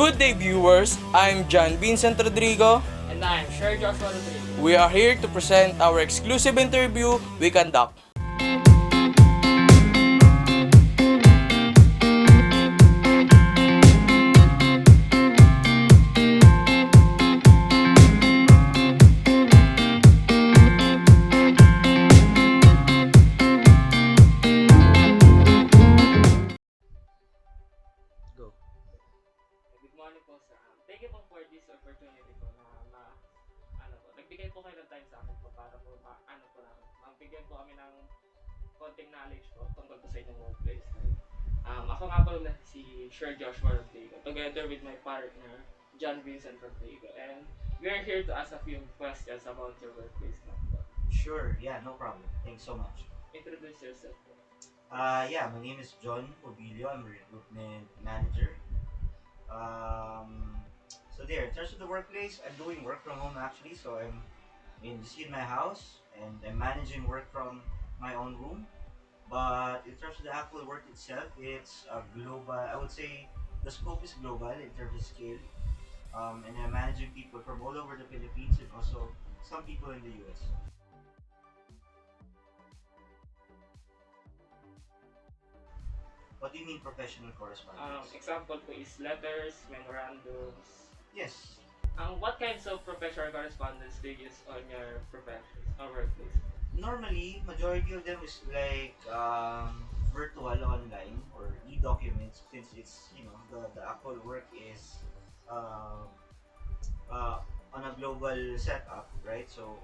Good day, viewers. I'm John Vincent Rodrigo. And I'm Sir Joshua Rodrigo. We are here to present our exclusive interview we conduct. Go. Good morning po sir. Thank you po for this opportunity po nagbigay po kayo ng time sa akin po para po magbigyan po kami ng konting knowledge po tungkol po sa inyong workplace. Ako nga po na si Sir Joshua Rodrigo together with my partner John Vincent Rodrigo, and we are here to ask a few questions about your workplace now po. Sure, yeah, no problem. Thanks so much. Introduce yourself po. Yeah, my name is John Bobillo. I'm a recruitment manager. So there, in terms of the workplace, I'm doing work from home actually. So I'm just in my house and I'm managing work from my own room. But in terms of the actual work itself, it's a global. I would say the scope is global in terms of scale. And I'm managing people from all over the Philippines and also some people in the US. What do you mean professional correspondence? Example po is letters, memorandums. Yes. What kinds of professional correspondence do you use on your profession or workplace? Normally, majority of them is like virtual online or e-documents, since it's, the actual work is on a global setup, right? So,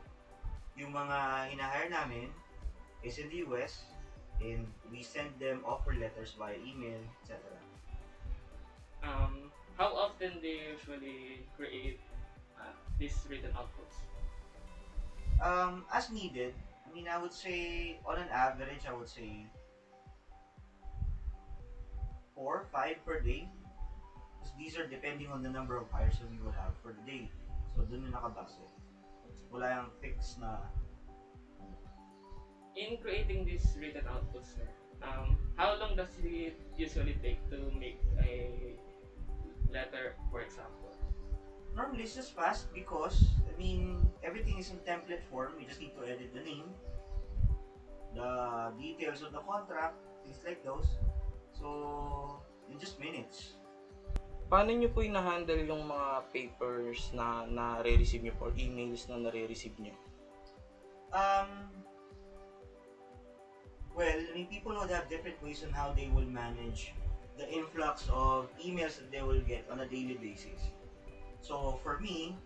yung mga hinahire namin is in the US, and we send them offer letters via email, etc. How often do you usually create these written outputs? As needed. I mean, I would say on an average, I would say 4, 5 per day. Because these are depending on the number of hires that we will have for the day. So, dun yung nakabase. Wala yung fixed na. In creating these written outputs, sir, how long does it usually take to make a letter, for example? Normally, it's just fast because, everything is in template form. You just need to edit the name, the details of the contract, things like those. So, in just minutes. Paano nyo po ina-handle yung mga papers na nare-receive nyo or emails na nare-receive nyo? Well, people would have different ways on how they will manage the influx of emails that they will get on a daily basis. So for me,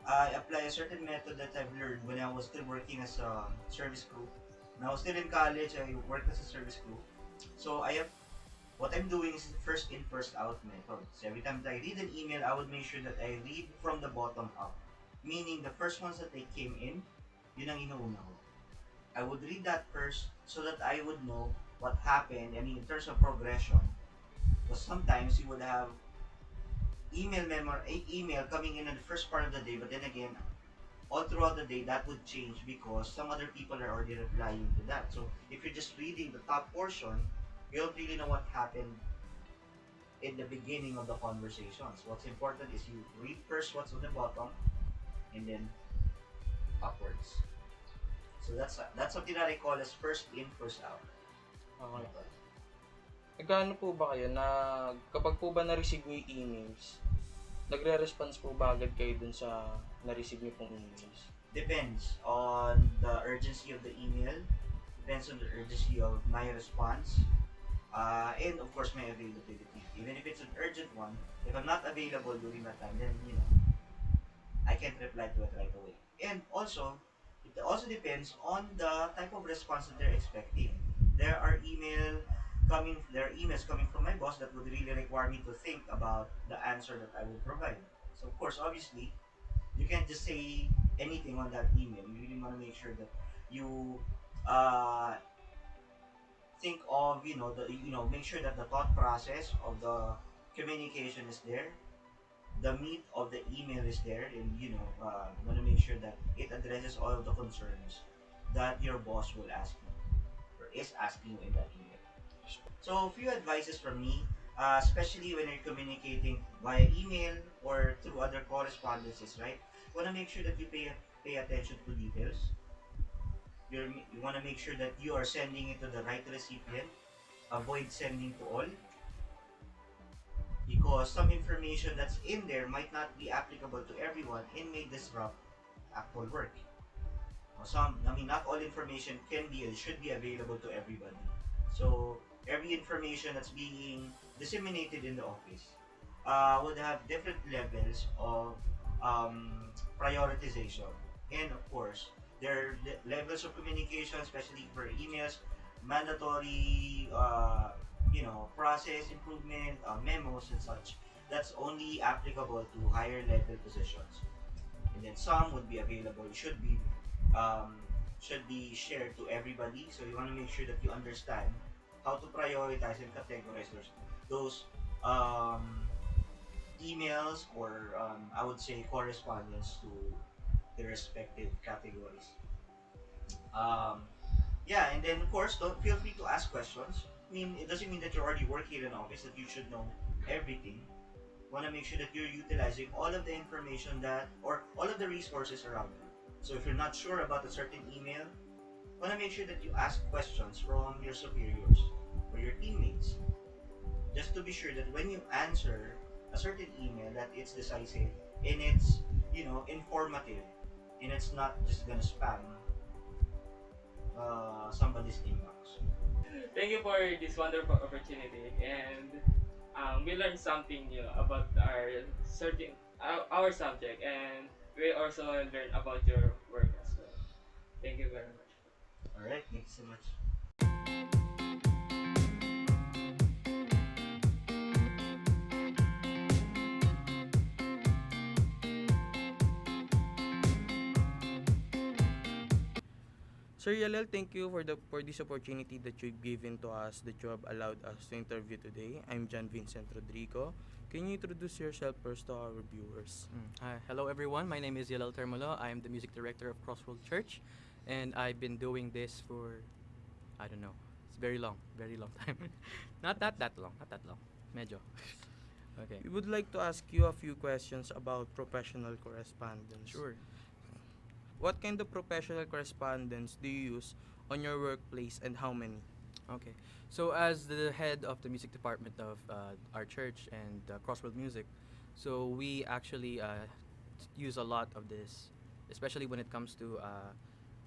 I apply a certain method that I've learned when I was still working as a service crew. When I was still in college, I worked as a service crew. So what I'm doing is first in, first out method. So every time that I read an email, I would make sure that I read from the bottom up. Meaning the first ones that they came in, yun ang inuuna ko. I would read that first so that I would know what happened, in terms of progression. Because sometimes you would have email coming in the first part of the day, but then again, all throughout the day, that would change because some other people are already replying to that. So if you're just reading the top portion, you don't really know what happened in the beginning of the conversations. What's important is you read first what's on the bottom, and then upwards. So that's something that I call as first in, first out. Okay. Nagkano po ba kayo na kapag po ba na-receive nyo yung emails, nagre-response po ba agad kayo dun sa na-receive nyo pong emails? Depends on the urgency of the email, depends on the urgency of my response, and of course my availability. Even if it's an urgent one, if I'm not available during that time, then I can't reply to it right away. And also, it also depends on the type of response that they're expecting. There are emails coming from my boss that would really require me to think about the answer that I would provide. So of course, obviously, you can't just say anything on that email. You really want to make sure that you think of make sure that the thought process of the communication is there, the meat of the email is there, and want to make sure that it addresses all of the concerns that your boss will ask you or is asking you in that email. So a few advices from me. especially when you're communicating via email or through other correspondences, right? You want to make sure that you pay attention to details. You want to make sure that you are sending it to the right recipient. Avoid sending to all, because some information that's in there might not be applicable to everyone and may disrupt actual work. Not all information can be and should be available to everybody. So every information that's being disseminated in the office would have different levels of prioritization. And of course, there are levels of communication, especially for emails, mandatory, process improvement, memos and such. That's only applicable to higher level positions, and then some would be available, um, should be shared to everybody. So you want to make sure that you understand how to prioritize and categorize those um, emails, or I would say correspondence to the respective categories. Um, yeah, and then of course, don't feel free to ask questions. I mean, it doesn't mean that you're already working in an office that you should know everything. Want to make sure that you're utilizing all of the information that, or all of the resources around you. So if you're not sure about a certain email, want to make sure that you ask questions from your superiors or your teammates, just to be sure that when you answer a certain email, that it's decisive and it's, informative, and it's not just gonna spam somebody's inbox. Thank you for this wonderful opportunity, and we learned something new about our subject, and we also learned about your work as well. Thank you very much. All right, thank you so much. Sir Yalel, thank you for this opportunity that you've given to us, that you have allowed us to interview today. I'm John Vincent Rodrigo. Can you introduce yourself first to our viewers? Hi, hello everyone. My name is Yalel Termulo. I am the music director of Church, and I've been doing this for, I don't know, it's very long time. Not that long, not that long. Medyo. Okay. We would like to ask you a few questions about professional correspondence. Sure. What kind of professional correspondence do you use on your workplace, and how many? Okay. So as the head of the music department of our church and Crossworld Music, so we actually use a lot of this, especially when it comes to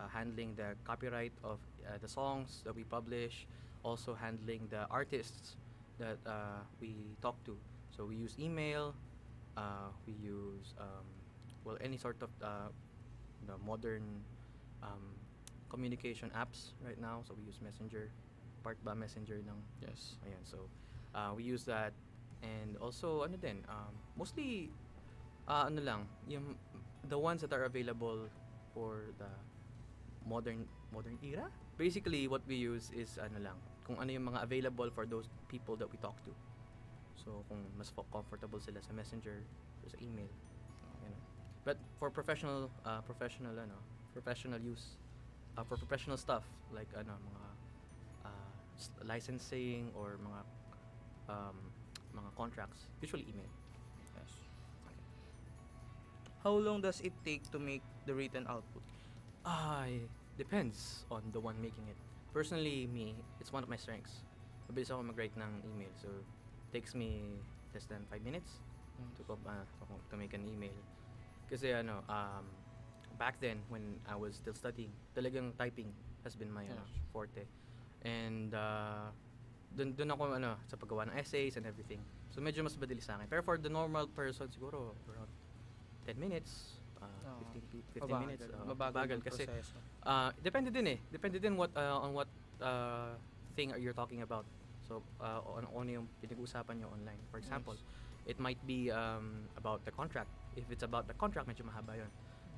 handling the copyright of the songs that we publish, also handling the artists that we talk to. So we use email, we use any sort of the modern um, communication apps right now. So we use Messenger, part ba Messenger ng Yes. ayan. So we use that, and also ano din mostly ano lang yung the ones that are available for the modern era. Basically what we use is ano lang kung ano yung mga available for those people that we talk to. So kung mas comfortable sila sa Messenger or sa email, you know. But for professional use, for professional stuff like mga licensing or um, mga contracts, usually email. Yes. How long does it take to make the written output? It depends on the one making it. Personally, me, it's one of my strengths. Mabilis ako mag-write ng email. So, takes me less than 5 minutes to make an email. Kasi back then, when I was still studying, talagang typing has been my forte. And dun ako sa paggawa ng essays and everything. So, medyo mas madali sa akin. Pero for the normal person, siguro around 10 minutes, 15 minutes. Mabagal kasi depende din on what thing you're talking about. So on yung pinag-uusapan nyo online. For example, it might be about the contract. If it's about the contract, medyo mahaba yun.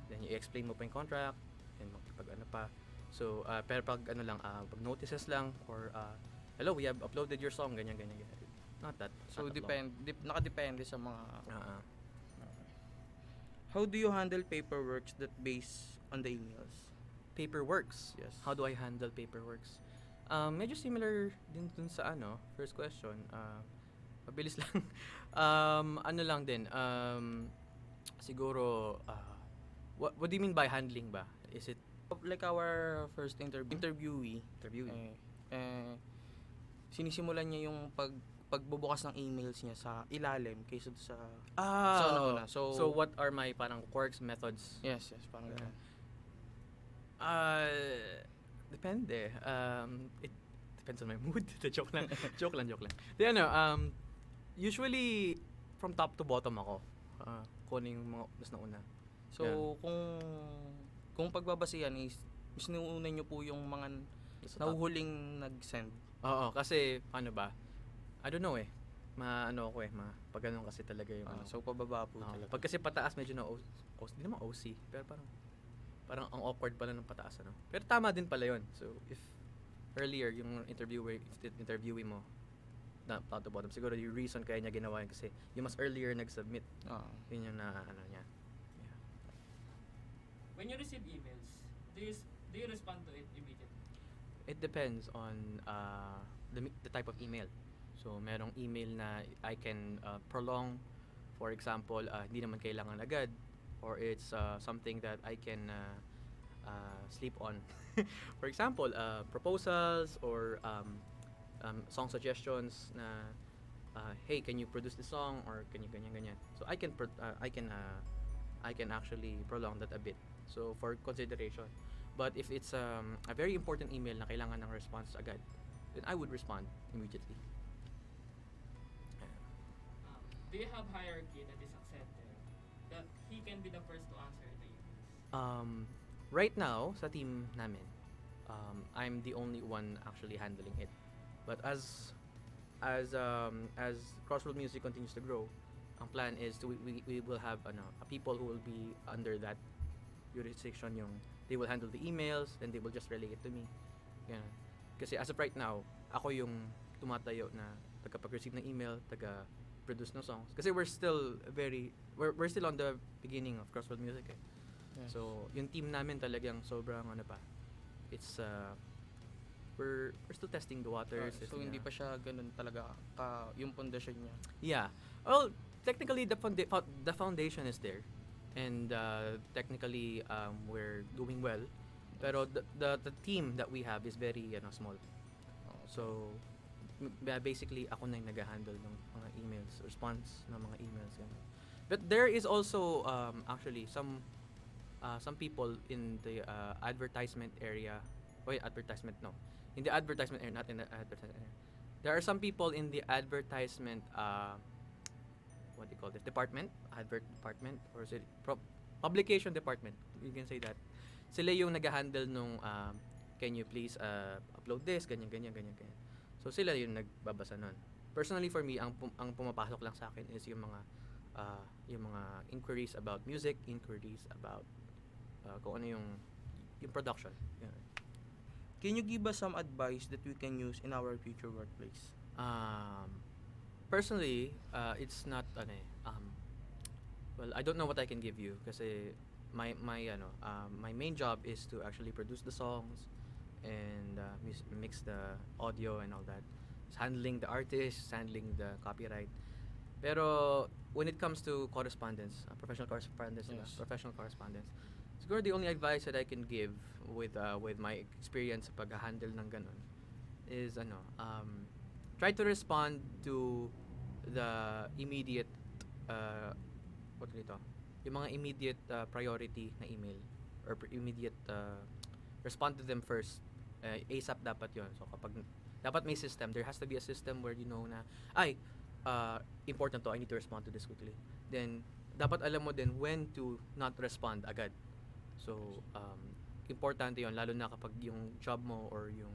Then you explain mo pa yung contract, and magpag pa. So pero pag pag notices lang, or hello, we have uploaded your song, ganyan. Not that. So not that long. nakadepende sa mga How do you handle paperwork that based on the emails? Paperworks. Yes. How do I handle paperworks? Medyo similar din dun sa first question. Mabilis lang. Ano lang din, siguro, what do you mean by handling ba? Is it Like our first interviewee, interviewing? sinisimulan niya yung pagbubukas ng emails niya sa ilalim kaysa sa Ah, una oo. una. So what are my parang quirks, methods? Yes, parang Yeah. ganun. Ah, depende. It depends on my mood. Joke lang. Joke lang. Di ano, usually from top to bottom ako. Kung ano yung mga mas nauna. So, kung pagbabasihan is sinuuna niyo po yung mga Sa top. nahuhuling nag-send. Oo, kasi ano ba? I don't know eh. Ano ako eh, pag ganun kasi talaga yung ano. So, pababa po Oo. talaga. Pag kasi pataas medyo na hindi naman OC, pero parang ang awkward pala ng pataas ano. Pero tama din pala 'yon. So if earlier yung interviewee mo na top to bottom, siguro yung reason kaya niya ginawa yun kasi yung mas earlier nag-submit, yun yung na ano niya. Yeah. When you receive emails, do you respond to it immediately? It depends on the type of email. So merong email na I can prolong, for example, hindi naman kailangan agad, or it's something that I can sleep on. For example, proposals or song suggestions na hey, can you produce the song, or can you ganyan. So I can actually prolong that a bit. So for consideration. But if it's a very important email na kailangan ng response agad, then I would respond immediately. Do you have hierarchy that is accepted that he can be the first to answer the emails? Right now sa team namin, I'm the only one actually handling it. But as Crossroad Music continues to grow, ang plan is we will have people who will be under that jurisdiction. Yung they will handle the emails, then they will just relay it to me. Yan. Kasi as of right now, ako yung tumatayo na pag-receive ng email, produce ng songs. Kasi we're still on the beginning of Crossroad Music eh. Yes. So, yung team namin talagang sobrang it's we're still testing the waters. So, hindi pa siya ganun talaga yung pundasyon niya. Yeah. Well, technically the foundation is there. And technically we're doing well. Pero the team that we have is very small. So basically ako na yung nag-handle ng mga emails, response ng mga emails. But there is also actually some people in the advertisement area. In the advertisement area, not in the advertisement area. There are some people in the advertisement what do you call this? Department? Advert department? Or is it publication department? You can say that. Sila yung nag-handle nung can you please upload this, ganyan. So sila yung nagbabasa nun. Personally for me, ang pumapasok lang sa akin is yung mga inquiries about music, inquiries about kung ano yung production. Yan. Can you give us some advice that we can use in our future workplace? Personally, it's not well, I don't know what I can give you kasi my main job is to actually produce the songs and mix the audio and all that. It's handling the artists, handling the copyright. Pero when it comes to correspondence, professional correspondence, Yes. professional correspondence, siguro the only advice that I can give with my experience sa pag-handle ng ganun is try to respond to the immediate yung mga immediate priority na email or immediate respond to them first. ASAP dapat yon. So kapag dapat may system, there has to be a system where you know na important to, I need to respond to this quickly. Then dapat alam mo din when to not respond agad. So importante yon, lalo na kapag yung job mo or yung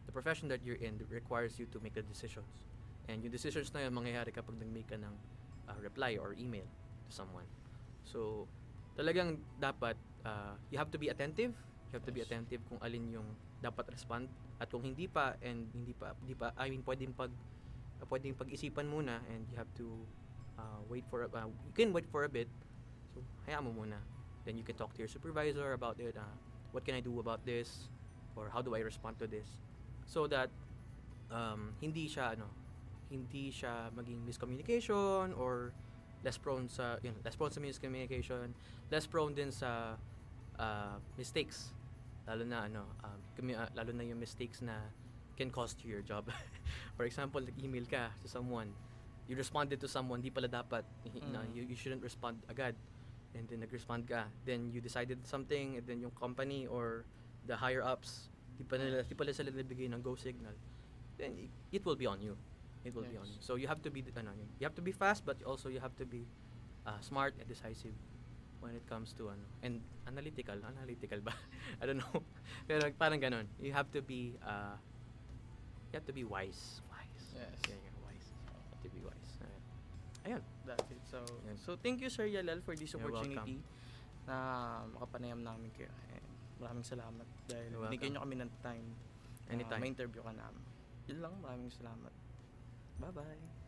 the profession that you're in requires you to make the decisions. And yung decisions na yun mangyayari kapag nag-make ka ng reply or email to someone. So talagang dapat you have to be attentive. You have to be Yes. attentive kung alin yung dapat respond at kung hindi pa I mean pwedeng pag-isipan muna, and you have to you can wait for a bit. So hayaan mo muna. Then you can talk to your supervisor about it. What can I do about this? Or how do I respond to this? So that hindi siya hindi siya maging miscommunication or less prone sa miscommunication, less prone din sa mistakes, lalo na lalo na yung mistakes na can cost you your job. For example, nag-email ka to someone, you responded to someone, di pala dapat, you shouldn't respond agad, and then nag-respond ka, then you decided something, and then yung company or the higher ups, di pala sila nabigay ng go signal, then it will be on you. It will be on you. So you have to be you have to be fast, but also you have to be smart and decisive when it comes to and analytical ba? I don't know. Pero parang ganun. You have to be wise. Yes. Yeah, wise. You have to be wise. Ayun. That's it. So, Yan. so thank you, Sir Yalel, for this You're opportunity na makapanayam namin kayo. And maraming salamat dahil You're binigyan nyo welcome. kami ng time na Anytime. ma-interview ka namin. Yun lang, maraming salamat. Bye-bye.